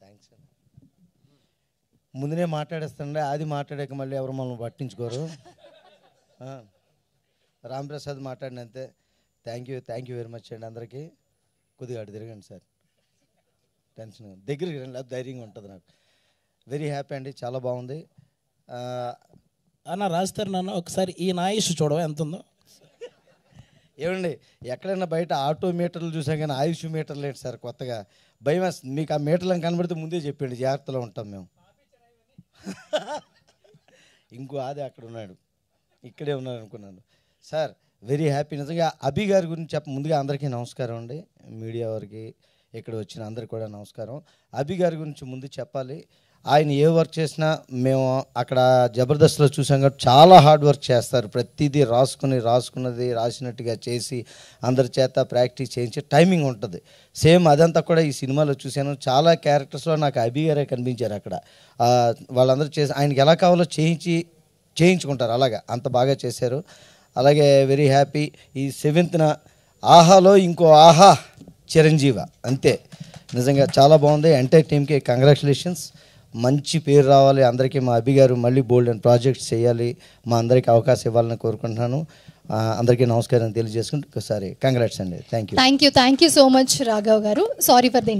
Thanks అండి. ముందునే మాట్లాడేస్తానండి, అది మాట్లాడాక మళ్ళీ ఎవరు మనల్ని పట్టించుకోరు. రాంప్రసాద్ మాట్లాడినంతే. థ్యాంక్ యూ వెరీ మచ్ అండి అందరికీ. కొద్దిగా అటు తిరగండి సార్, టెన్షన్ దగ్గరికి రండి, అది ధైర్యంగా ఉంటుంది నాకు. వెరీ హ్యాపీ అండి, చాలా బాగుంది. అన్న రాస్తారు నాన్న ఒకసారి ఈ ఆయుష్ చూడవా ఎంత ఉందో. ఏమండి ఎక్కడైనా బయట ఆటో మీటర్లు చూసాం కానీ ఆయుష్ మీటర్లు ఏంటి సార్ కొత్తగా? భయం వేస్తుంది. మీకు ఆ మీటర్లను కనబడితే ముందే చెప్పండి, జాగ్రత్తలో ఉంటాం మేము. ఇంకో అది అక్కడ ఉన్నాడు, ఇక్కడే ఉన్నాడు అనుకున్నాను. Sir very happy. నిజంగా అభి గారి గురించి ముందుగా అందరికీ నమస్కారం అండి, మీడియా వారికి ఇక్కడ వచ్చిన అందరికీ కూడా నమస్కారం. అభి గారి గురించి ముందు చెప్పాలి. ఆయన ఏ వర్క్ చేసినా మేము అక్కడ జబర్దస్త్లో చూసాం కాబట్టి చాలా హార్డ్ వర్క్ చేస్తారు. ప్రతిదీ రాసుకున్నది రాసినట్టుగా చేసి అందరి చేత ప్రాక్టీస్ చేయించి టైమింగ్ ఉంటుంది. సేమ్ అదంతా కూడా ఈ సినిమాలో చూశాను. చాలా క్యారెక్టర్స్లో నాకు అభి గారే కనిపించారు అక్కడ. వాళ్ళందరూ చేసి ఆయనకి ఎలా కావాలో చేయించుకుంటారు, అలాగా అంత బాగా చేశారు. అలాగే వెరీ హ్యాపీ. ఈ 7th ఆహాలో ఇంకో ఆహా చిరంజీవ అంతే. నిజంగా చాలా బాగుంది. ఎంటైర్ టీమ్కి కంగ్రాచులేషన్స్. మంచి పేరు రావాలి అందరికీ. మా అభి గారు మళ్ళీ బోల్డ్ అండ్ ప్రాజెక్ట్స్ చేయాలి, మా అందరికీ అవకాశం ఇవ్వాలని కోరుకుంటున్నాను. అందరికీ నమస్కారం తెలియజేసుకుంటూ ఒకసారి కంగ్రాట్స్ అండి. Thank you so much Raghav గారు. Sorry for the